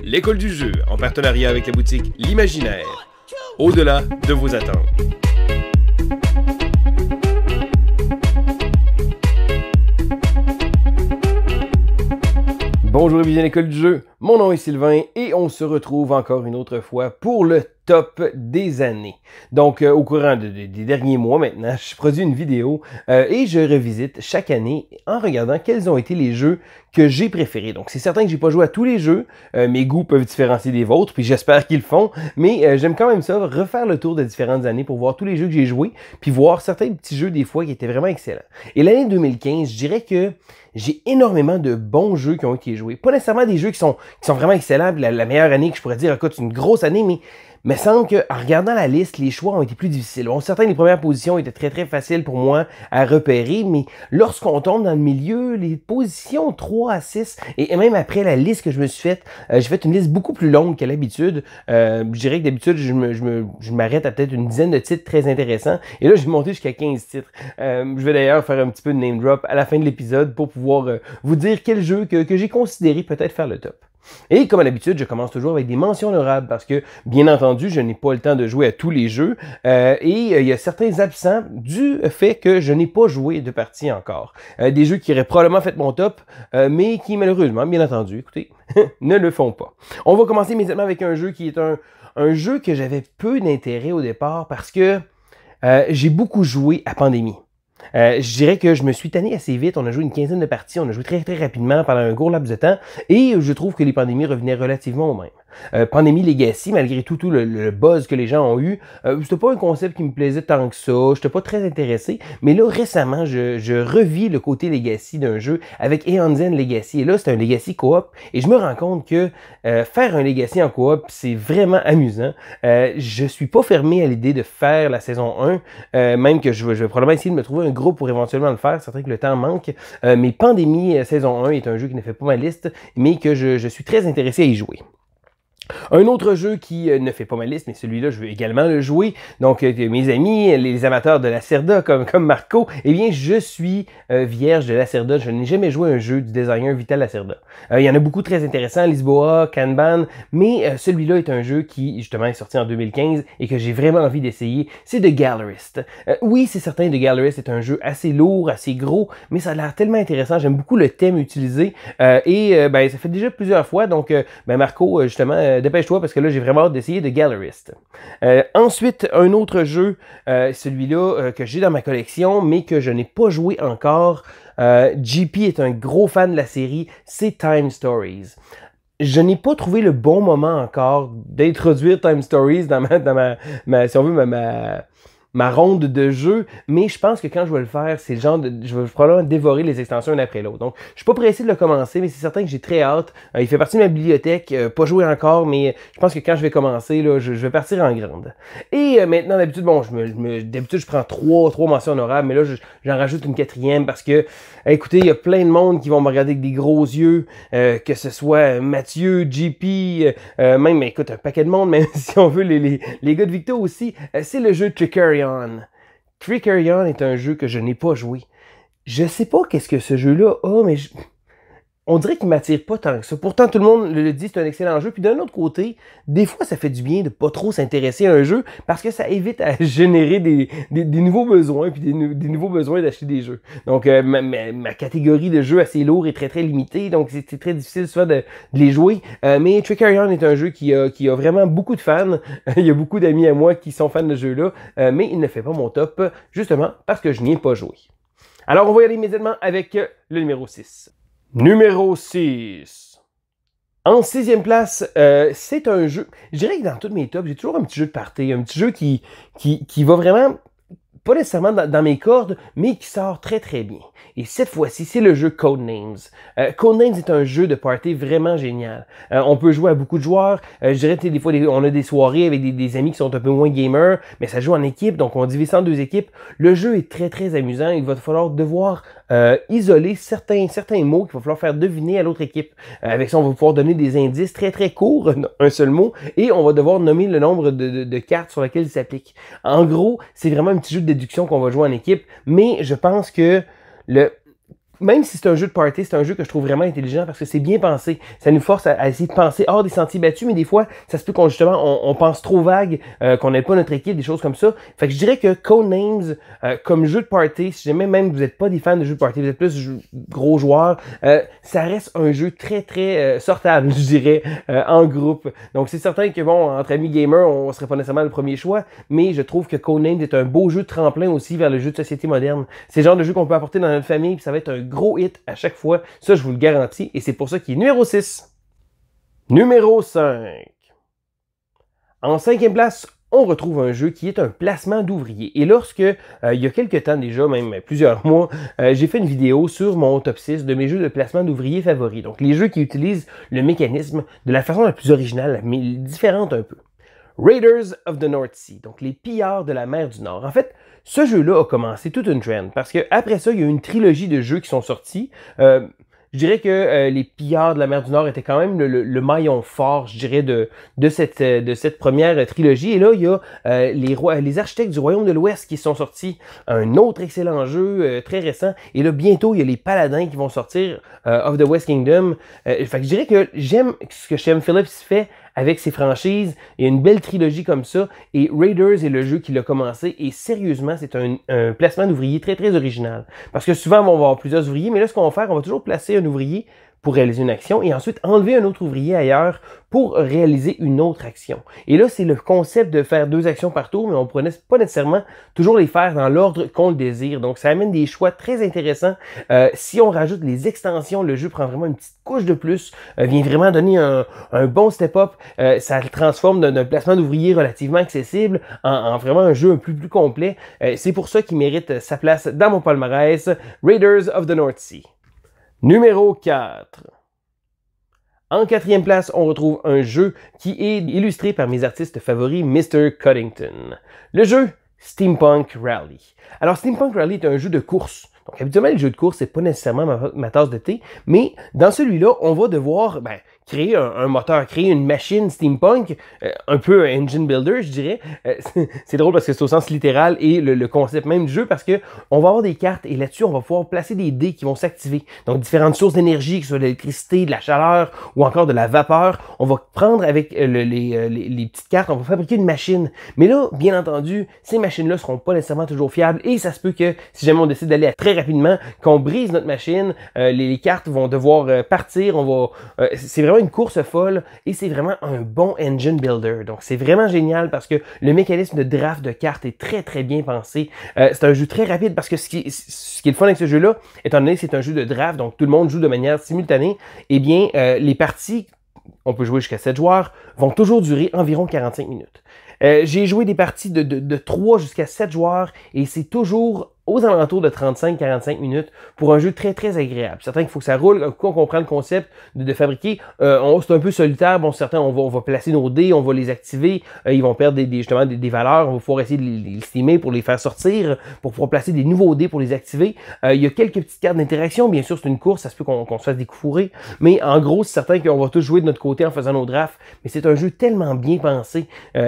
l'école du jeu, en partenariat avec la boutique L'Imaginaire. Au-delà de vos attentes. Bonjour et bienvenue à l'école du jeu, mon nom est Sylvain et on se retrouve encore une autre fois pour le top des années. Donc au courant des derniers mois maintenant, je produis une vidéo et je revisite chaque année en regardant quels ont été les jeux que j'ai préférés. Donc c'est certain que j'ai pas joué à tous les jeux, mes goûts peuvent différencier des vôtres, puis j'espère qu'ils le font, mais j'aime quand même ça, refaire le tour de différentes années pour voir tous les jeux que j'ai joués, puis voir certains petits jeux des fois qui étaient vraiment excellents. Et l'année 2015, je dirais que j'ai énormément de bons jeux qui ont été joués. Pas nécessairement des jeux qui sont vraiment excellents, la meilleure année que je pourrais dire, écoute, c'est une grosse année, mais il me semble qu'en regardant la liste, les choix ont été plus difficiles. Bon, certaines des premières positions étaient très faciles pour moi à repérer, mais lorsqu'on tombe dans le milieu, les positions 3 à 6, et même après la liste que je me suis faite, j'ai fait une liste beaucoup plus longue qu'à l'habitude. Je dirais que d'habitude, je m'arrête à peut-être une dizaine de titres très intéressants, et là, j'ai monté jusqu'à 15 titres. Je vais d'ailleurs faire un petit peu de name drop à la fin de l'épisode pour pouvoir vous dire quel jeu que j'ai considéré peut-être faire le top. Et comme à l'habitude, je commence toujours avec des mentions honorables parce que, bien entendu, je n'ai pas le temps de jouer à tous les jeux et il y a certains absents du fait que je n'ai pas joué de partie encore. Des jeux qui auraient probablement fait mon top, mais qui malheureusement, bien entendu, écoutez, ne le font pas. On va commencer immédiatement avec un jeu qui est un jeu que j'avais peu d'intérêt au départ parce que j'ai beaucoup joué à Pandémie. Je dirais que je me suis tanné assez vite. On a joué une quinzaine de parties, on a joué très rapidement pendant un gros laps de temps et je trouve que les pandémies revenaient relativement au même. Pandémie Legacy, malgré tout le buzz que les gens ont eu, c'était pas un concept qui me plaisait tant que ça, j'étais pas très intéressé, mais là récemment je revis le côté Legacy d'un jeu avec Aeon Zen Legacy et là c'est un Legacy coop et je me rends compte que faire un Legacy en coop c'est vraiment amusant. Je suis pas fermé à l'idée de faire la saison 1, même que je vais probablement essayer de me trouver un groupe pour éventuellement le faire, c'est certain que le temps manque, mais Pandémie saison 1 est un jeu qui ne fait pas ma liste, mais que je suis très intéressé à y jouer. Un autre jeu qui ne fait pas ma liste, mais celui-là, je veux également le jouer. Donc, mes amis, les amateurs de Lacerda comme Marco, eh bien, je suis vierge de Lacerda. Je n'ai jamais joué à un jeu du designer Vital Lacerda. Il y en a beaucoup très intéressants, Lisboa, Kanban, mais celui-là est un jeu qui, justement, est sorti en 2015 et que j'ai vraiment envie d'essayer. C'est The Gallerist. Oui, c'est certain, The Gallerist est un jeu assez lourd, assez gros, mais ça a l'air tellement intéressant. J'aime beaucoup le thème utilisé et ça fait déjà plusieurs fois. Donc, Marco, justement, dépêche-toi parce que là, j'ai vraiment hâte d'essayer The Gallerist. Ensuite, un autre jeu, celui-là que j'ai dans ma collection, mais que je n'ai pas joué encore. JP est un gros fan de la série, c'est Time Stories. Je n'ai pas trouvé le bon moment encore d'introduire Time Stories dans si on veut, ma ronde de jeu, mais je pense que quand je vais le faire, c'est le genre de... Je vais probablement dévorer les extensions une après l'autre. Donc, je suis pas pressé de le commencer, mais c'est certain que j'ai très hâte. Il fait partie de ma bibliothèque, pas joué encore, mais je pense que quand je vais commencer, là, je vais partir en grande. Et maintenant, d'habitude, bon, d'habitude, je prends trois mentions honorables, mais là, j'en rajoute une quatrième parce que, écoutez, il y a plein de monde qui vont me regarder avec des gros yeux, que ce soit Mathieu, JP, même, écoute, un paquet de monde, même si on veut, les gars de Victo aussi, c'est le jeu Trickerion. Trickerion est un jeu que je n'ai pas joué. Je sais pas qu'est-ce que ce jeu-là a, mais on dirait qu'il m'attire pas tant que ça. Pourtant, tout le monde le dit, c'est un excellent jeu. Puis d'un autre côté, des fois, ça fait du bien de pas trop s'intéresser à un jeu parce que ça évite à générer des nouveaux besoins puis des nouveaux besoins d'acheter des jeux. Donc, ma catégorie de jeux assez lourd est très limitée. Donc, c'est très difficile souvent de les jouer. Mais Trickerion est un jeu qui a vraiment beaucoup de fans. Il y a beaucoup d'amis à moi qui sont fans de ce jeu-là. Mais il ne fait pas mon top, justement, parce que je n'y ai pas joué. Alors, on va y aller immédiatement avec le numéro 6. Numéro 6. En 6e place, c'est un jeu... Je dirais que dans tous mes tops, j'ai toujours un petit jeu de party, un petit jeu qui va vraiment... pas nécessairement dans mes cordes, mais qui sort très bien. Et cette fois-ci, c'est le jeu Codenames. Codenames est un jeu de party vraiment génial. On peut jouer à beaucoup de joueurs. Je dirais que des fois, on a des soirées avec des amis qui sont un peu moins gamers, mais ça joue en équipe, donc on divise ça en 2 équipes. Le jeu est très amusant. Il va falloir devoir isoler certains mots qu'il va falloir faire deviner à l'autre équipe. Avec ça, on va pouvoir donner des indices très courts, un seul mot, et on va devoir nommer le nombre de cartes sur lesquelles il s'applique. En gros, c'est vraiment un petit jeu de déduction qu'on va jouer en équipe, mais je pense que même si c'est un jeu de party, c'est un jeu que je trouve vraiment intelligent parce que c'est bien pensé. Ça nous force à essayer de penser hors des sentiers battus, mais des fois, ça se peut qu'on justement, on pense trop vague, qu'on n'aide pas notre équipe, des choses comme ça. Fait que je dirais que Codenames, comme jeu de party, si jamais même vous n'êtes pas des fans de jeux de party, vous êtes plus gros joueurs, ça reste un jeu très, très sortable, je dirais, en groupe. Donc c'est certain que bon, entre amis gamers, on serait pas nécessairement le premier choix, mais je trouve que Codenames est un beau jeu de tremplin aussi vers le jeu de société moderne. C'est le genre de jeu qu'on peut apporter dans notre famille, puis ça va être un gros hit à chaque fois. Ça, je vous le garantis, et c'est pour ça qu'il est numéro 6. Numéro 5. En cinquième place, on retrouve un jeu qui est un placement d'ouvriers. Et lorsque, il y a quelques temps déjà, même plusieurs mois, j'ai fait une vidéo sur mon top 6 de mes jeux de placement d'ouvriers favoris. Donc, les jeux qui utilisent le mécanisme de la façon la plus originale, mais différente un peu. Raiders of the North Sea, donc les pillards de la mer du Nord. En fait, ce jeu-là a commencé toute une trend, parce qu'après ça, il y a eu une trilogie de jeux qui sont sortis. Je dirais que les pillards de la mer du Nord étaient quand même le maillon fort, je dirais, de cette première trilogie. Et là, il y a les architectes du Royaume de l'Ouest qui sont sortis. Un autre excellent jeu, très récent. Et là, bientôt, il y a les Paladins qui vont sortir, of the West Kingdom. Fait que je dirais que j'aime ce que Shem Phillips fait avec ses franchises. Il y a une belle trilogie comme ça. Et Raiders est le jeu qui l'a commencé. Et sérieusement, c'est un placement d'ouvriers très, très original. Parce que souvent, on va avoir plusieurs ouvriers. Mais là, ce qu'on va faire, on va toujours placer un ouvrier pour réaliser une action et ensuite enlever un autre ouvrier ailleurs pour réaliser une autre action. Et là, c'est le concept de faire 2 actions par tour, mais on ne pourrait pas nécessairement toujours les faire dans l'ordre qu'on le désire. Donc, ça amène des choix très intéressants. Si on rajoute les extensions, le jeu prend vraiment une petite couche de plus, vient vraiment donner un bon step-up. Ça le transforme d'un placement d'ouvrier relativement accessible en vraiment un jeu un peu plus complet. C'est pour ça qu'il mérite sa place dans mon palmarès, Raiders of the North Sea. Numéro 4. En quatrième place, on retrouve un jeu qui est illustré par mes artistes favoris, Mr. Cuddington. Le jeu Steampunk Rally. Alors, Steampunk Rally est un jeu de course. Donc, habituellement, les jeux de course, c'est pas nécessairement ma tasse de thé, mais dans celui-là, on va devoir créer un moteur, créer une machine steampunk, un peu engine builder, je dirais. C'est drôle parce que c'est au sens littéral et le concept même du jeu, parce que on va avoir des cartes et là-dessus, on va pouvoir placer des dés qui vont s'activer. Donc, différentes sources d'énergie, que ce soit de l'électricité, de la chaleur ou encore de la vapeur. On va prendre avec les petites cartes, on va fabriquer une machine. Mais là, bien entendu, ces machines-là seront pas nécessairement toujours fiables et ça se peut que si jamais on décide d'aller très rapidement, qu'on brise notre machine, les cartes vont devoir partir, c'est vraiment une course folle et c'est vraiment un bon engine builder. Donc c'est vraiment génial parce que le mécanisme de draft de cartes est très très bien pensé. C'est un jeu très rapide parce que ce qui est le fun avec ce jeu-là, étant donné que c'est un jeu de draft, donc tout le monde joue de manière simultanée, eh bien les parties, on peut jouer jusqu'à 7 joueurs, vont toujours durer environ 45 minutes. J'ai joué des parties de 3 jusqu'à 7 joueurs et c'est toujours aux alentours de 35-45 minutes pour un jeu très très agréable. Certains qu'il faut que ça roule, quand on comprend le concept de fabriquer, c'est un peu solitaire. Bon, certains, on va placer nos dés, on va les activer, ils vont perdre justement des valeurs, on va pouvoir essayer de les stimer pour les faire sortir, pour pouvoir placer des nouveaux dés pour les activer. Il y a quelques petites cartes d'interaction, bien sûr c'est une course, ça se peut qu'on se fasse découvrir, mais en gros c'est certain qu'on va tous jouer de notre côté en faisant nos drafts, mais c'est un jeu tellement bien pensé,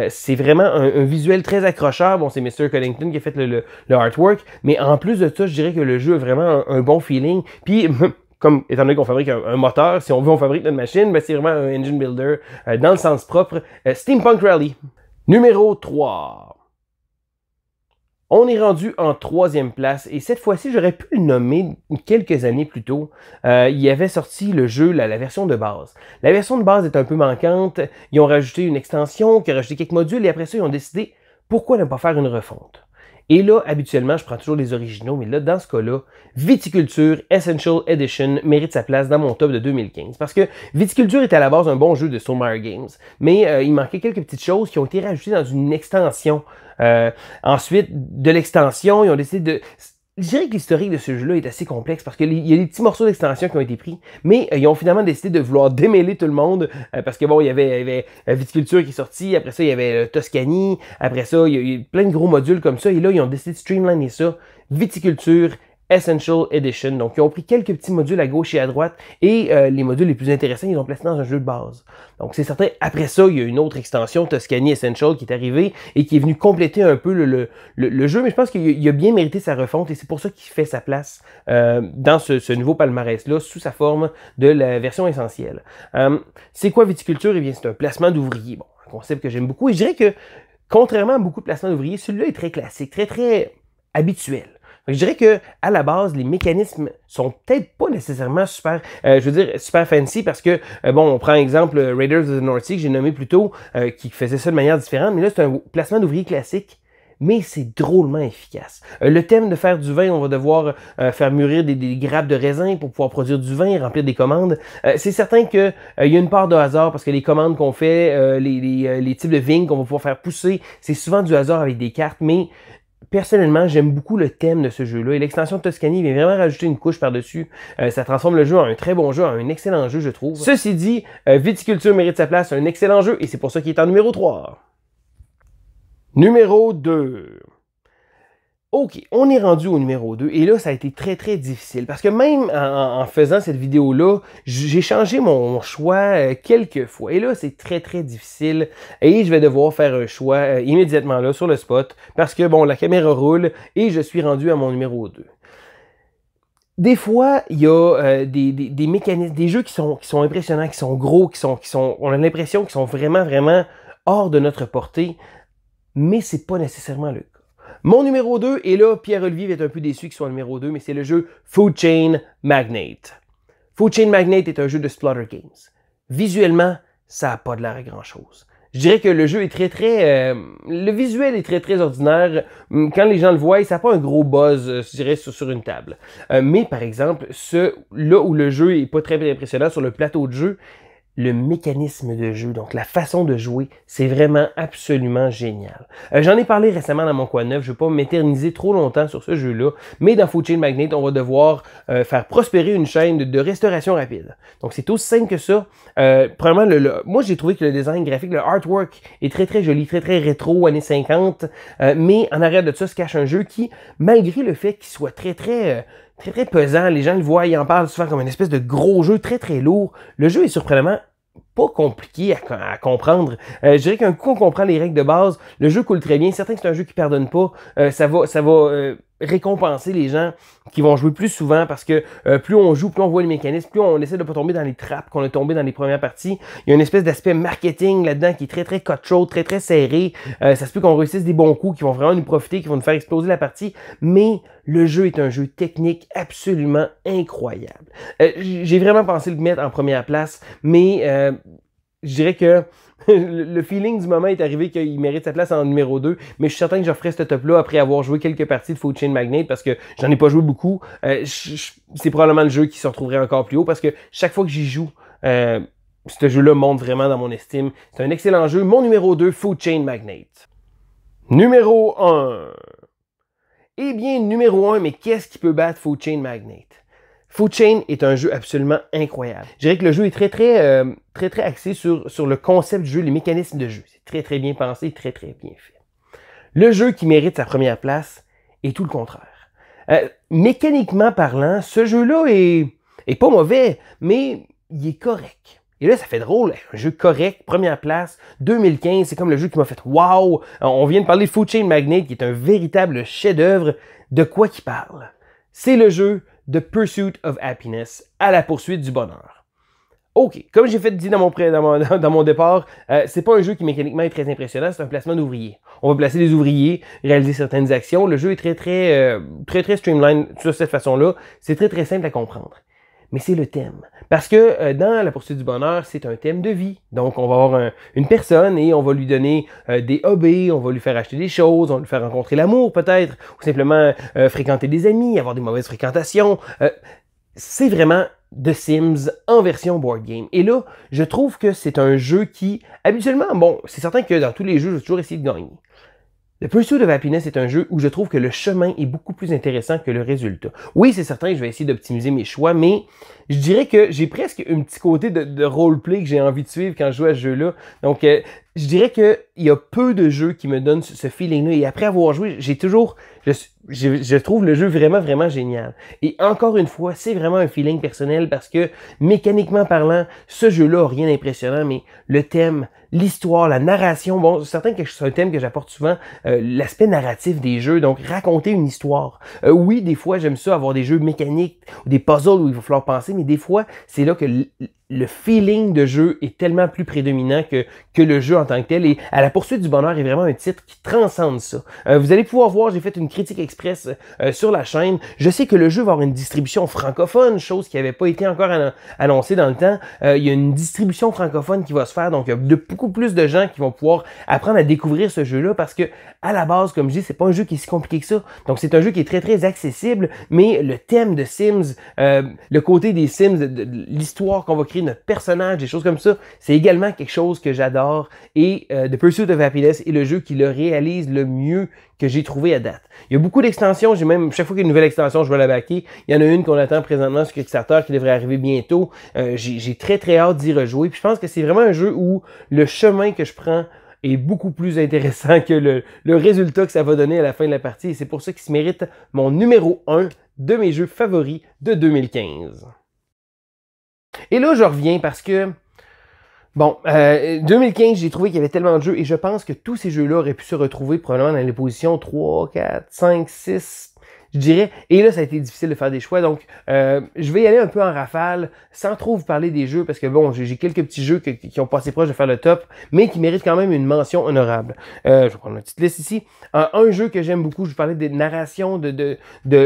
c'est vraiment un visuel très accrocheur. Bon, c'est Mr. Cuddington qui a fait le artwork, mais en plus de ça, je dirais que le jeu a vraiment un bon feeling. Puis, comme étant donné qu'on fabrique un moteur, si on veut, on fabrique notre machine, c'est vraiment un engine builder dans le sens propre. Steampunk Rally. Numéro 3. On est rendu en 3e place et cette fois-ci, j'aurais pu le nommer quelques années plus tôt. Il y avait sorti le jeu, la version de base. La version de base est un peu manquante. Ils ont rajouté une extension, qui a rajouté quelques modules et après ça, ils ont décidé pourquoi ne pas faire une refonte. Et là, habituellement, je prends toujours les originaux, mais là, dans ce cas-là, Viticulture Essential Edition mérite sa place dans mon top de 2015. Parce que Viticulture était à la base un bon jeu de Stonemaier Games, mais il manquait quelques petites choses qui ont été rajoutées dans une extension. Ensuite, de l'extension, ils ont décidé de... Je dirais que l'historique de ce jeu-là est assez complexe parce qu'il y a des petits morceaux d'extension qui ont été pris, mais ils ont finalement décidé de vouloir démêler tout le monde parce que bon, il y avait Viticulture qui est sorti, après ça, il y avait Toscanie, après ça, il y a eu plein de gros modules comme ça, et là, ils ont décidé de streamliner ça. Viticulture Essential Edition. Donc, ils ont pris quelques petits modules à gauche et à droite et les modules les plus intéressants, ils ont placé dans un jeu de base. Donc, c'est certain. Après ça, il y a une autre extension, Tuscany Essential, qui est arrivée et qui est venue compléter un peu le jeu. Mais je pense qu'il a bien mérité sa refonte et c'est pour ça qu'il fait sa place dans ce nouveau palmarès-là, sous sa forme de la version essentielle. C'est quoi viticulture? Eh bien, c'est un placement d'ouvriers. Bon, un concept que j'aime beaucoup. Et je dirais que, contrairement à beaucoup de placements d'ouvriers, celui-là est très classique, très habituel. Je dirais que à la base, les mécanismes sont peut-être pas nécessairement super, super fancy parce que, bon, on prend exemple Raiders of the North Sea que j'ai nommé plus tôt, qui faisait ça de manière différente, mais là, c'est un placement d'ouvrier classique, mais c'est drôlement efficace. Le thème de faire du vin, on va devoir faire mûrir des grappes de raisin pour pouvoir produire du vin, remplir des commandes. C'est certain qu'il y a une part de hasard parce que les commandes qu'on fait, les types de vignes qu'on va pouvoir faire pousser, c'est souvent du hasard avec des cartes, mais personnellement, j'aime beaucoup le thème de ce jeu-là et l'extension de Tuscany vient vraiment rajouter une couche par-dessus. Ça transforme le jeu en un très bon jeu, en un excellent jeu, je trouve. Ceci dit, Viticulture mérite sa place, un excellent jeu et c'est pour ça qu'il est en numéro 3. Numéro 2. OK, on est rendu au numéro 2 et là, ça a été très difficile parce que même en faisant cette vidéo-là, j'ai changé mon choix quelques fois et là, c'est très difficile et je vais devoir faire un choix immédiatement là sur le spot parce que, bon, la caméra roule et je suis rendu à mon numéro 2. Des fois, il y a des mécanismes, des jeux qui sont impressionnants, qui sont gros, on a l'impression qu'ils sont vraiment hors de notre portée, mais c'est pas nécessairement le cas. Mon numéro 2, et là, Pierre-Olivier va être un peu déçu qu'il soit numéro 2, mais c'est le jeu Food Chain Magnate. Food Chain Magnate est un jeu de Splotter Games. Visuellement, ça n'a pas de l'air à grand-chose. Je dirais que le jeu est le visuel est très ordinaire. Quand les gens le voient, ça n'a pas un gros buzz, je dirais, sur une table. Mais par exemple, là où le jeu est pas très impressionnant sur le plateau de jeu, le mécanisme de jeu, donc la façon de jouer, c'est vraiment absolument génial. J'en ai parlé récemment dans mon coin neuf, je ne vais pas m'éterniser trop longtemps sur ce jeu-là, mais dans Food Chain Magnate, on va devoir faire prospérer une chaîne de restauration rapide. Donc c'est aussi simple que ça. Premièrement, moi j'ai trouvé que le design graphique, le artwork est très joli, très rétro, années 50, mais en arrière de ça se cache un jeu qui, malgré le fait qu'il soit très pesant, les gens le voient, ils en parlent souvent comme une espèce de gros jeu très lourd. Le jeu est surprenamment pas compliqué à comprendre. Je dirais qu'un coup on comprend les règles de base, le jeu coule très bien. Certain que c'est un jeu qui pardonne pas. Ça va récompenser les gens qui vont jouer plus souvent parce que plus on joue, plus on voit les mécanismes, plus on essaie de pas tomber dans les trappes qu'on a tombé dans les premières parties. Il y a une espèce d'aspect marketing là-dedans qui est très cutthroat, très serré. Ça se peut qu'on réussisse des bons coups qui vont vraiment nous profiter, qui vont nous faire exploser la partie, mais le jeu est un jeu technique absolument incroyable. J'ai vraiment pensé le mettre en première place, mais je dirais que le feeling du moment est arrivé qu'il mérite sa place en numéro 2, mais je suis certain que je ferai ce top-là après avoir joué quelques parties de Food Chain Magnate parce que j'en ai pas joué beaucoup. C'est probablement le jeu qui se retrouverait encore plus haut parce que chaque fois que j'y joue, ce jeu-là monte vraiment dans mon estime. C'est un excellent jeu. Mon numéro 2, Food Chain Magnate. Numéro 1. Eh bien, numéro 1, mais qu'est-ce qui peut battre Food Chain Magnate? Food Chain est un jeu absolument incroyable. Je dirais que le jeu est très axé sur le concept du jeu, les mécanismes de jeu. C'est très bien pensé, très bien fait. Le jeu qui mérite sa première place est tout le contraire. Mécaniquement parlant, ce jeu-là est pas mauvais, mais il est correct. Et là, ça fait drôle, un jeu correct, première place, 2015, c'est comme le jeu qui m'a fait « Wow ». On vient de parler de Food Chain Magnate, qui est un véritable chef-d'œuvre. De quoi qu'il parle? C'est le jeu The Pursuit of Happiness, à la poursuite du bonheur. OK, comme j'ai fait dit dans mon départ, c'est pas un jeu qui mécaniquement est très impressionnant, c'est un placement d'ouvriers. On va placer des ouvriers, réaliser certaines actions. Le jeu est très streamline sur cette façon-là. C'est très simple à comprendre. Mais c'est le thème. Parce que dans la poursuite du bonheur, c'est un thème de vie. Donc, on va avoir une personne et on va lui donner des hobbies, on va lui faire acheter des choses, on va lui faire rencontrer l'amour peut-être, ou simplement fréquenter des amis, avoir des mauvaises fréquentations. C'est vraiment The Sims en version board game. Et là, je trouve que c'est un jeu qui, habituellement, bon, c'est certain que dans tous les jeux, je vais toujours essayer de gagner. The Pursuit of Happiness est un jeu où je trouve que le chemin est beaucoup plus intéressant que le résultat. Oui, c'est certain que je vais essayer d'optimiser mes choix, mais je dirais que j'ai presque un petit côté de roleplay que j'ai envie de suivre quand je joue à ce jeu-là. Donc, je dirais qu'il y a peu de jeux qui me donnent ce feeling-là. Et après avoir joué, je trouve le jeu vraiment, vraiment génial. Et encore une fois, c'est vraiment un feeling personnel parce que, mécaniquement parlant, ce jeu-là n'a rien d'impressionnant, mais le thème, l'histoire, la narration, bon, c'est certain que c'est un thème que j'apporte souvent, l'aspect narratif des jeux, donc raconter une histoire. Oui, des fois, j'aime ça, avoir des jeux mécaniques, ou des puzzles où il va falloir penser, mais des fois, c'est là que le feeling de jeu est tellement plus prédominant que le jeu en tant que tel. Et À la poursuite du bonheur est vraiment un titre qui transcende ça. Vous allez pouvoir voir, j'ai fait une critique express sur la chaîne. Je sais que le jeu va avoir une distribution francophone, chose qui n'avait pas été encore annoncée dans le temps. Il y a une distribution francophone qui va se faire, donc il y a beaucoup plus de gens qui vont pouvoir apprendre à découvrir ce jeu-là parce que, à la base, comme je dis, c'est pas un jeu qui est si compliqué que ça. Donc c'est un jeu qui est très très accessible, mais le thème de Sims, le côté des Sims, de l'histoire qu'on va créer, notre personnage, des choses comme ça, c'est également quelque chose que j'adore. Et The Pursuit of Happiness est le jeu qui le réalise le mieux que j'ai trouvé à date. Il y a beaucoup d'extensions, j'ai même, chaque fois qu'il y a une nouvelle extension, je vais la backer. Il y en a une qu'on attend présentement sur Kickstarter qui devrait arriver bientôt. J'ai très très hâte d'y rejouer. Puis je pense que c'est vraiment un jeu où le chemin que je prends est beaucoup plus intéressant que le résultat que ça va donner à la fin de la partie. Et c'est pour ça qu'il se mérite mon numéro 1 de mes jeux favoris de 2015. Et là, je reviens parce que, bon, 2015, j'ai trouvé qu'il y avait tellement de jeux et je pense que tous ces jeux-là auraient pu se retrouver probablement dans les positions 3, 4, 5, 6, je dirais. Et là, ça a été difficile de faire des choix. Donc, je vais y aller un peu en rafale, sans trop vous parler des jeux, parce que bon, j'ai quelques petits jeux qui ont passé proche de faire le top, mais qui méritent quand même une mention honorable. Je vais prendre une petite liste ici. Un jeu que j'aime beaucoup, je vous parlais des narrations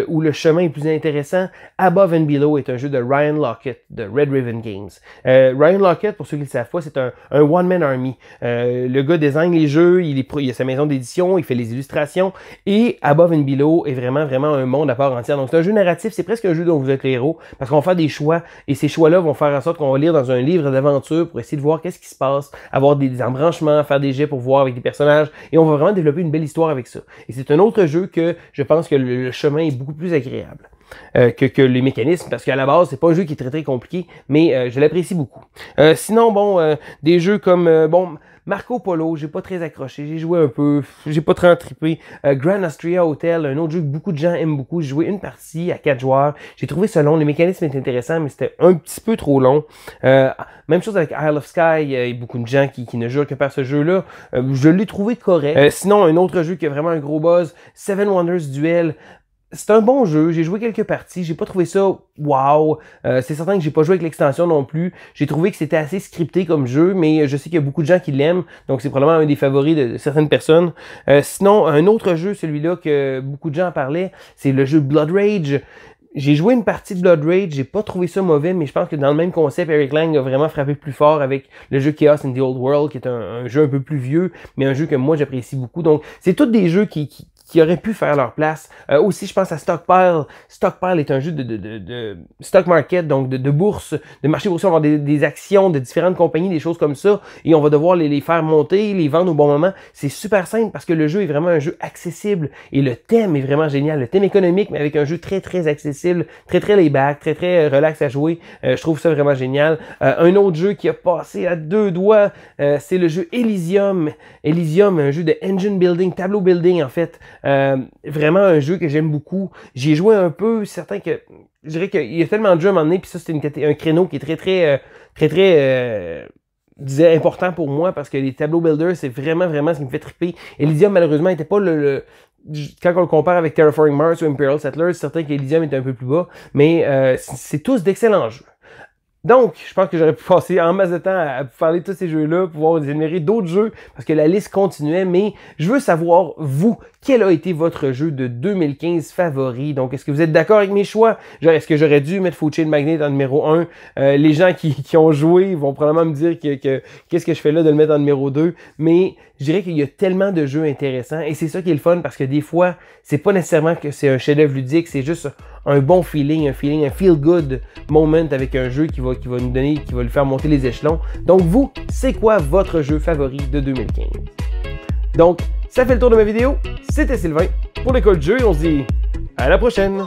où le chemin est plus intéressant. Above and Below est un jeu de Ryan Lockett, de Red Raven Games. Ryan Lockett, pour ceux qui ne le savent pas, c'est un one-man army. Le gars design les jeux, il a sa maison d'édition, il fait les illustrations, et Above and Below est vraiment un monde à part entière. Donc c'est un jeu narratif, c'est presque un jeu dont vous êtes les héros, parce qu'on va faire des choix, et ces choix-là vont faire en sorte qu'on va lire dans un livre d'aventure pour essayer de voir qu'est-ce qui se passe, avoir des embranchements, faire des jets pour voir avec des personnages, et on va vraiment développer une belle histoire avec ça. Et c'est un autre jeu que je pense que le chemin est beaucoup plus agréable que les mécanismes, parce qu'à la base, c'est pas un jeu qui est très très compliqué, mais je l'apprécie beaucoup. Sinon, bon, des jeux comme, bon, Marco Polo, j'ai pas très accroché, j'ai joué un peu, j'ai pas très trippé. Grand Austria Hotel, un autre jeu que beaucoup de gens aiment beaucoup, j'ai joué une partie à 4 joueurs, j'ai trouvé ça long, les mécanismes étaient intéressants, mais c'était un petit peu trop long. Même chose avec Isle of Skye, il y a beaucoup de gens qui ne jurent que par ce jeu-là, je l'ai trouvé correct. Sinon, un autre jeu qui a vraiment un gros buzz, Seven Wonders Duel. C'est un bon jeu, j'ai joué quelques parties, j'ai pas trouvé ça wow, c'est certain que j'ai pas joué avec l'extension non plus, j'ai trouvé que c'était assez scripté comme jeu, mais je sais qu'il y a beaucoup de gens qui l'aiment, donc c'est probablement un des favoris de certaines personnes. Sinon, un autre jeu, celui-là que beaucoup de gens en parlaient, c'est le jeu Blood Rage. J'ai joué une partie de Blood Rage, j'ai pas trouvé ça mauvais, mais je pense que dans le même concept, Eric Lang a vraiment frappé plus fort avec le jeu Chaos in the Old World, qui est un jeu un peu plus vieux, mais un jeu que moi j'apprécie beaucoup. Donc, c'est tous des jeux qui auraient pu faire leur place. Aussi, je pense à Stockpile. Stockpile est un jeu de stock market, donc de bourse, de marché boursier. On va avoir des actions de différentes compagnies, des choses comme ça, et on va devoir les faire monter, les vendre au bon moment. C'est super simple parce que le jeu est vraiment un jeu accessible et le thème est vraiment génial. Le thème économique, mais avec un jeu très très accessible, très très layback, très très relax à jouer. Je trouve ça vraiment génial. Un autre jeu qui a passé à 2 doigts, c'est le jeu Elysium. Elysium, un jeu de engine building, tableau building en fait. Vraiment un jeu que j'aime beaucoup. J'y ai joué un peu, certain que je dirais qu'il y a tellement de jeux à m'emmener, puis ça c'était un créneau qui est très disais important pour moi parce que les tableaux builders, c'est vraiment ce qui me fait triper. Elysium, malheureusement, n'était pas quand on le compare avec Terraforming Mars ou Imperial Settlers, c'est certain qu'Elysium est un peu plus bas, mais c'est tous d'excellents jeux. Donc, je pense que j'aurais pu passer en masse de temps à parler de tous ces jeux-là, pouvoir vous énumérer d'autres jeux, parce que la liste continuait, mais je veux savoir, vous, quel a été votre jeu de 2015 favori? Donc, est-ce que vous êtes d'accord avec mes choix? Est-ce que j'aurais dû mettre Food Chain Magnate en numéro 1? Les gens qui ont joué vont probablement me dire qu'est-ce que je fais là de le mettre en numéro 2, mais je dirais qu'il y a tellement de jeux intéressants, et c'est ça qui est le fun, parce que des fois, c'est pas nécessairement que c'est un chef-d'œuvre ludique, c'est juste un bon feeling, un feel-good moment avec un jeu qui va nous donner, qui va lui faire monter les échelons. Donc vous, c'est quoi votre jeu favori de 2015? Donc, ça fait le tour de ma vidéo. C'était Sylvain pour l'école de jeu et on se dit à la prochaine!